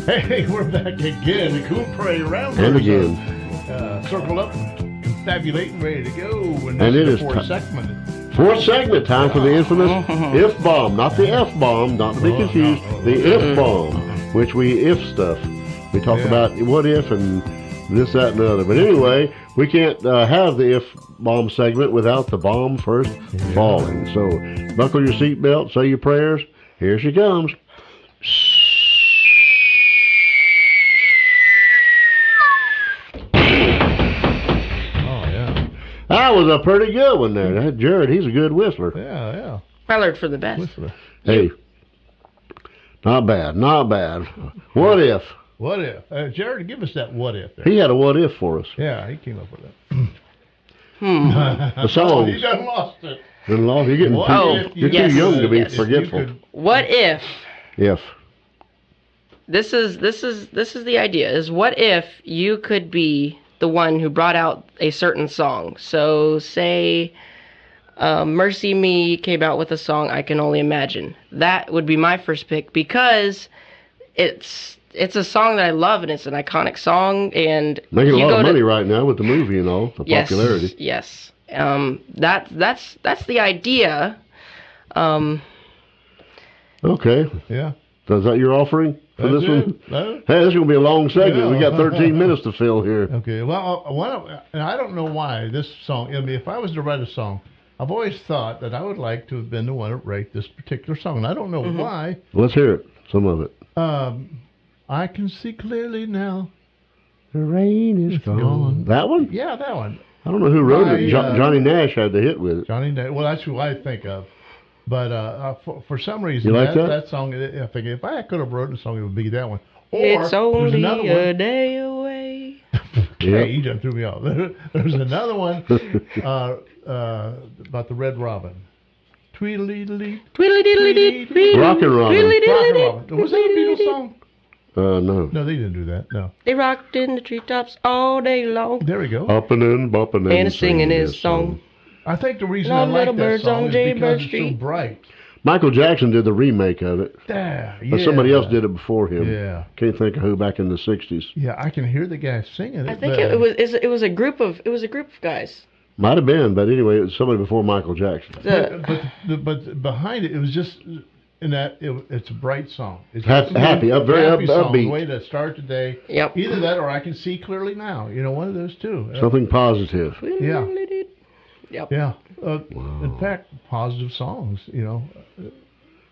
Hey, we're back again. The Coon Prairie Ramblers. And again. Circled up, confabulating, ready to go. And it this is is the fourth segment. Fourth segment, time for the infamous if bomb. Not the F bomb, not to be confused. The if bomb, which we if stuff. We talk about what if and this, that, and the other. But anyway, we can't have the if bomb segment without the bomb first falling. So buckle your seatbelt, say your prayers. Here she comes. That was a pretty good one there. That Jared, he's a good whistler. Yeah. I learned from the best. Whistler. Hey, not bad. What if? What if? Jared, give us that what if there. He had a what if for us. Yeah, he came up with that. The song. You done lost it. You're getting you're too young to be forgetful. What if? If. This is the idea. Is what if you could be the one who brought out a certain song? So say Mercy Me came out with a song I Can Only Imagine. That would be my first pick because it's a song that I love and it's an iconic song and making a lot of money right now with the movie and all the popularity. Yes. That's the idea. Okay. Yeah. Is that your offering for this one? No? Hey, this is going to be a long segment. We got 13 minutes to fill here. Okay. Well, and I don't know why this song. I mean, if I was to write a song, I've always thought that I would like to have been the one to write this particular song. And I don't know why. Let's hear it. Some of it. I can see clearly now. The rain is gone. That one? Yeah, that one. I don't know who wrote it. Johnny Nash had the hit with it. Johnny Nash. Well, that's who I think of. But for some reason, you like that song, I think if I could have wrote a song, it would be that one. Or it's only a one. day away. Hey, you just threw me off. There's another one about the Red Robin. Tweedledee. Tweedledee. Rockin' Robin. Was that a Beatles song? No. No, they didn't do that. No. They rocked in the treetops all day long. There we go. Uppin' and bumpin' and singing his song. I think the reason I like that song is because it's so bright. Michael Jackson did the remake of it. But somebody else did it before him. Yeah. Can't think of who back in the 60s. Yeah, I can hear the guy singing it. I think it was a group of guys. Might have been, but anyway, it was somebody before Michael Jackson. But behind it, it was just in that it's a bright song. It's happy, very happy song, upbeat. The way to start the day. Yep. Either that or I Can See Clearly Now. One of those two. Something positive. Yeah. Yep. Yeah. Wow. In fact, positive songs.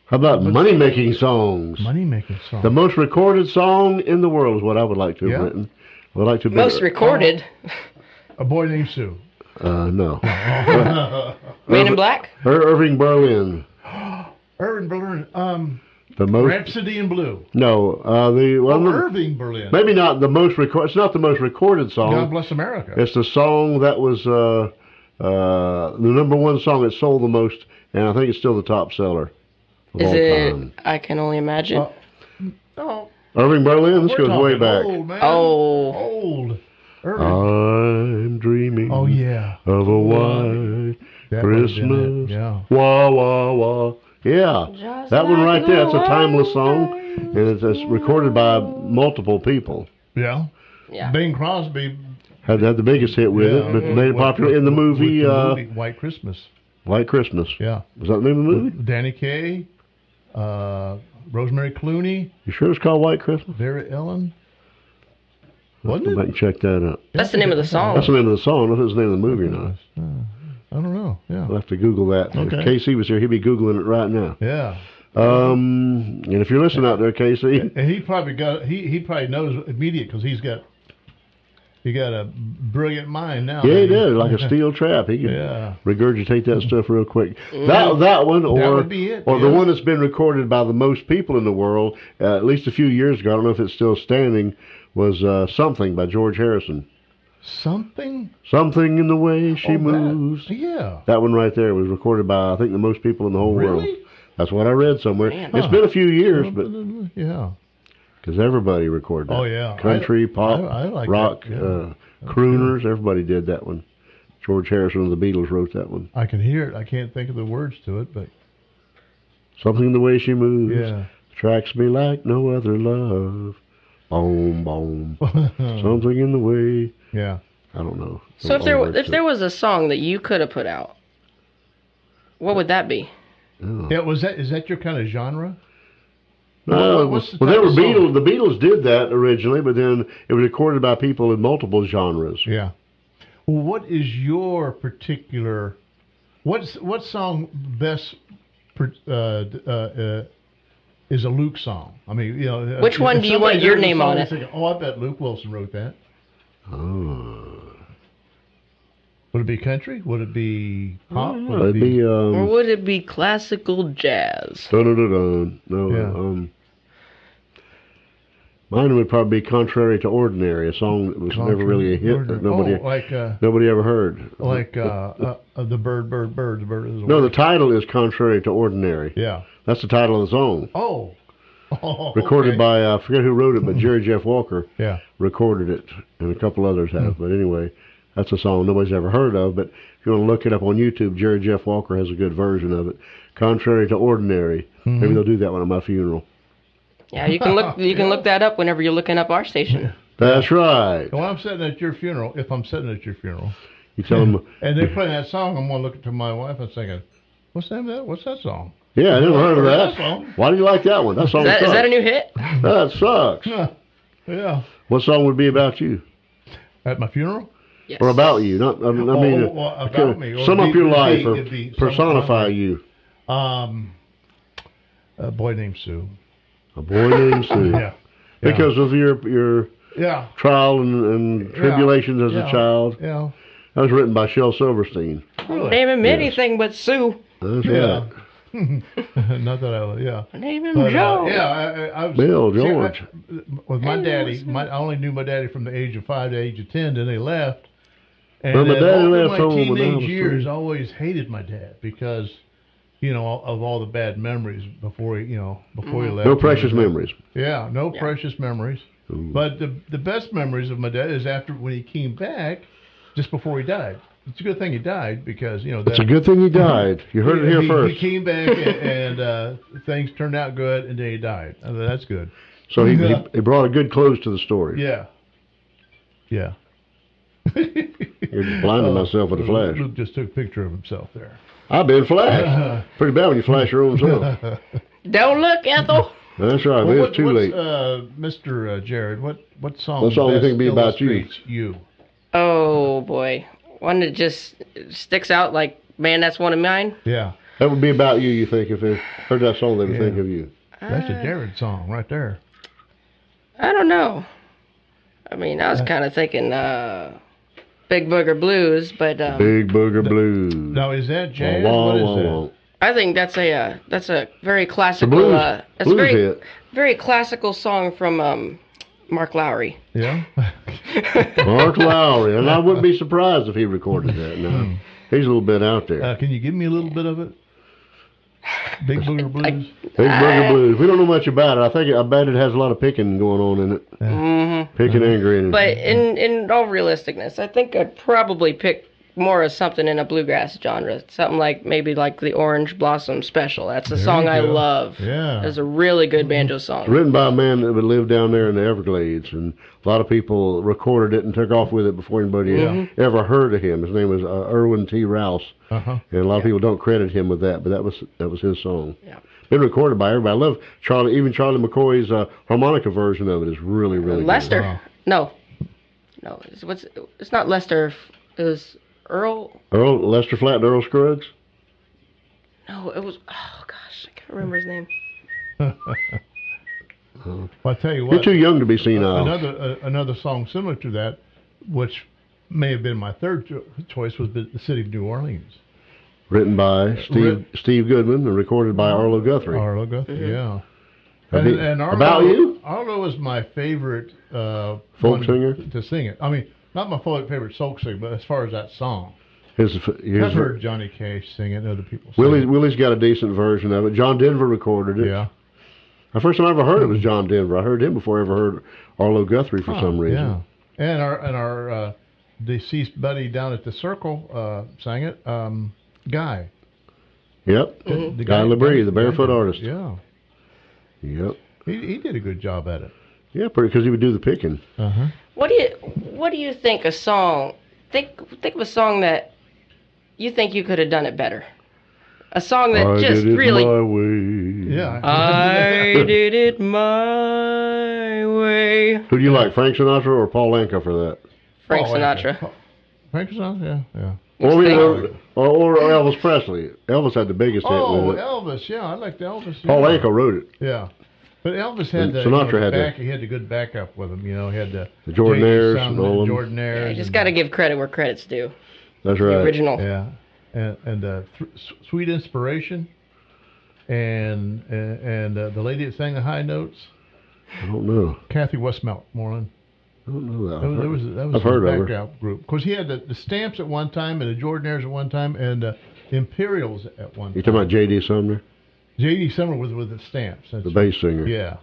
How about money-making songs? Money-making songs. The most recorded song in the world is what I would like to have written. I would like to most recorded. A Boy Named Sue. No. Man in Black. Irving Berlin. Irving Berlin. The most. Rhapsody in Blue. No. Irving Berlin. Maybe not the most recorded. It's not the most recorded song. God Bless America. It's the song that was the number one song that sold the most, and I think it's still the top seller. Is it time. I Can Only Imagine? No. Irving Berlin, this goes way back. Old, man. Old. Irving. I'm dreaming of a white Christmas. Yeah. Wah, wah, wah. Yeah. That one right there, that's a timeless song, and it's recorded by multiple people. Yeah. Bing Crosby had the biggest hit with it, but made it popular in the movie White Christmas. White Christmas. Yeah. Was that the name of the movie? Danny Kaye, Rosemary Clooney. You sure it's called White Christmas? Vera Ellen. Wasn't it? Go back and check that out. That's the name of the song. That's the name of the song. I don't know if it's the name of the movie or not. I don't know. Yeah. We'll have to Google that. Okay. If Casey was here, he'd be Googling it right now. Yeah. And if you're listening out there, Casey. And he probably knows immediate because he got a brilliant mind now. Yeah, he does, like a steel trap. He can regurgitate that stuff real quick. That one, or that would be it, or the one that's been recorded by the most people in the world, at least a few years ago. I don't know if it's still standing. Was Something by George Harrison. Something in the way she moves. That one right there was recorded by I think the most people in the whole world. That's what I read somewhere. It's been a few years, but because everybody recorded that. Oh yeah, country, pop, I like rock, that. crooners. Everybody did that one. George Harrison of the Beatles wrote that one. I can hear it. I can't think of the words to it, but Something in the way she moves attracts me like no other love. Boom, boom. Something in the way. Yeah. I don't know. So if there was a song that you could have put out, what would that be? Oh. Yeah. Is that your kind of genre? What's the they were Beatles. The Beatles did that originally, but then it was recorded by people in multiple genres. Yeah. Well, what is your particular? What song best is a Luke song? I mean, Which one do you want your name on it? Thinking, I bet Luke Wilson wrote that. Oh. Would it be country? Would it be pop? Would it be or would it be classical jazz? Dun-dun-dun-dun. No. Yeah. Mine would probably be "Contrary to Ordinary," a song that was never really a hit that nobody ever heard. Like the bird, the bird is No, the title is "Contrary to Ordinary." Yeah. That's the title of the song. Oh. Recorded by, I forget who wrote it, but Jerry Jeff Walker Yeah. recorded it, and a couple others have. But anyway, that's a song nobody's ever heard of. But if you want to look it up on YouTube, Jerry Jeff Walker has a good version of it. "Contrary to Ordinary." Maybe they'll do that one at my funeral. Yeah, you can look. You can look that up whenever you're looking up our station. That's right. When I'm sitting at your funeral, if I'm sitting at your funeral, You tell them. and they're playing that song, I'm gonna look to my wife and thinking, "What's that? What's that song?" Yeah, I never heard of That that. song. Why do you like that one? That song sucks. Is that a new hit? That sucks. Yeah. What song would be about you? At my funeral? Yes. Or about you? Not. I mean, about me. Or sum up your life or it'd be personify you. A boy named Sue. A boy named Sue. Yeah. Because of your Yeah. trial and tribulations as a child. Yeah. That was written by Shel Silverstein. Really? Name him anything but Sue. That's Yeah. right. Not that Name him But, Joe. I was Bill George. with my daddy. I only knew my daddy from the age of 5 to the age of 10. Then they left. And Well, my then daddy all through left my home when I was teenage years, 3. I always hated my dad because, of all the bad memories before he left. No precious memories. Yeah, no precious memories. Ooh. But the best memories of my dad is after when he came back, just before he died. It's a good thing he died because It's a good thing he died. You heard it here first. He came back and things turned out good, and then he died. That's good. So he brought a good close to the story. Yeah. Yeah. You're blinding myself with a flash. Luke just took a picture of himself there. I've been flashed. Pretty bad when you flash your own self. Don't look, Ethel. That's right. Well, It's too late. Mr. Jared, what song? What song do you think would be about you? illustrates you? Oh boy, one that just sticks out like, man, that's one of mine. Yeah. That would be about you think, if they heard that song, they would think of you. That's a Jared song right there. I don't know. I mean, I was kind of thinking Big Booger Blues, but Big Booger Blues. Now, is that jazz? Wah, What is wah, that? wah. I think that's a very classical. blues- That's blues a very hit. very classical song from Mark Lowry. Yeah. Mark Lowry. And I wouldn't be surprised if he recorded that. No. He's a little bit out there. Can you give me a little bit of it? Big Booger Blues. Big Booger Blues. We don't know much about it. I bet it has a lot of picking going on in it. Mm-hmm. Picking and grinning. But in all realisticness, I think I'd probably pick more of something in a bluegrass genre. Something like maybe like the Orange Blossom Special. That's a There song you I go. love. Yeah. It's a really good banjo song. Written by a man that would live down there in the Everglades, and a lot of people recorded it and took off with it before anybody ever heard of him. His name was Irwin T. Rouse, Uh-huh. and a lot of people don't credit him with that, but that was his song. Yeah. Been recorded by everybody. I love Charlie McCoy's harmonica version of it is really Lester. Wow. No, it's not Lester. It was Earl. good. Lester Flatt and Earl Scruggs. No, it was. Oh gosh, I can't remember his name. Well, I tell you You're what. too young to be senile. Another song similar to that, which may have been my third choice, was the City of New Orleans. Written by Steve Goodman and recorded by Arlo Guthrie. Arlo Guthrie, yeah. That'd be- And Arlo, about you? Arlo is my favorite Folk one singer? to sing it. I mean, not my favorite folk singer, but as far as that song. I've I've heard Johnny Cash sing it, other people sing it. Willie's got a decent version of it. John Denver recorded it. Yeah. The first time I ever heard it was John Denver. I heard him before I ever heard Arlo Guthrie for some reason. Yeah. And our deceased buddy down at the Circle sang it, Guy. Yep. The Guy Labrie, the barefoot artist. Yeah. Yep. He did a good job at it. Yeah, because he would do the picking. Uh-huh. What do you think a song? Think of a song that you think you could have done it better. A song that I just did it really. my way. Yeah. I did it my way. Who do you like, Frank Sinatra or Paul Anka for that? Frank Oh, Sinatra. Frank Sinatra, yeah. Or Elvis Presley. Elvis had the biggest hit Oh, with it. Elvis, yeah, I liked Elvis. Yeah. Paul Anka wrote it. Yeah. But Elvis had And the Sinatra had back. He had the good backup with him. He had the Jordanaires and all them. Jordanaires. You just got to give credit where credit's due. That's The right. original. Yeah, and Sweet Inspiration, and the lady that sang the high notes, I don't know. Kathy Westmoreland. I don't know that. That was I've heard his of her. backup group. Of course, he had the Stamps at one time, and the Jordanaires at one time, and the Imperials at one time. You talking about J.D. Sumner, J.D. Summer was with the Stamps. the bass singer? Yeah.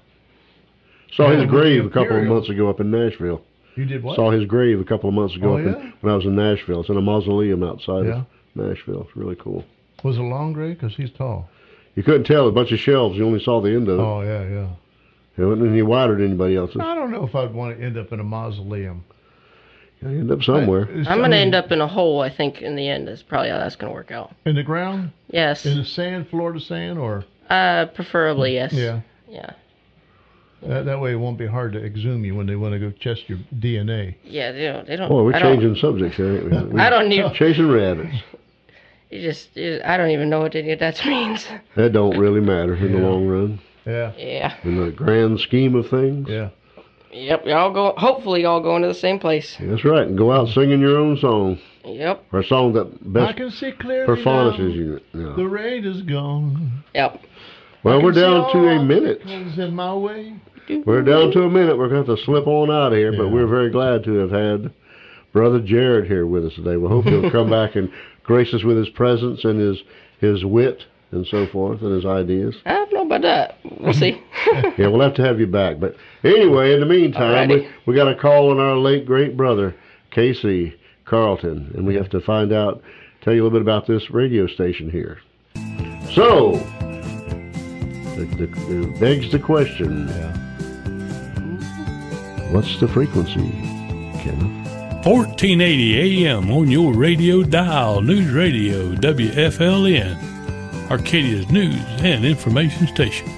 Saw And his with grave the a couple of Imperials- months ago up in Nashville. You did what? Saw his grave a couple of months ago Oh, yeah? when I was in Nashville. It's in a mausoleum outside Yeah. of Nashville. It's really cool. Was it long grave? Because he's tall. You couldn't tell. A bunch of shelves. You only saw the end of it. Oh, yeah. It wasn't any wider than anybody else's. I don't know if I'd want to end up in a mausoleum. You end up somewhere. I'm going to end up in a hole, I think, in the end. Is probably how that's going to work out. In the ground? Yes. In the sand, Florida sand, or? Preferably, yes. Yeah. Yeah. That way it won't be hard to exhume you when they want to go test your DNA. Yeah, they don't. Boy, we're I don't- changing subjects here, ain't we? I don't need. Chasing rabbits. I don't even know what any of that means. That don't really matter in the long run. Yeah. Yeah. In the grand scheme of things. Yeah. Yep. Y'all go. Hopefully, y'all going to the same place. That's right. And go out singing your own song. Yep. Or a song that I best can see clearly performances now. you know. The rain is gone. Yep. Well, we're I can see down to a all minute. obstacles in my way. We're down to a minute. We're going to have to slip on out of here, but Yeah. we're very glad to have had Brother Jared here with us today. We hope he'll come back and grace us with his presence and his wit and so forth and his ideas. I don't know about that. We'll see. Yeah, we'll have to have you back. But anyway, in the meantime, Alrighty. we got a call on our late great brother, Casey Carlton, and we have to tell you a little bit about this radio station here. So, it begs the question, Yeah. what's the frequency, Kenneth? 1480 AM on your radio dial. News Radio WFLN, Arcadia's news and information station.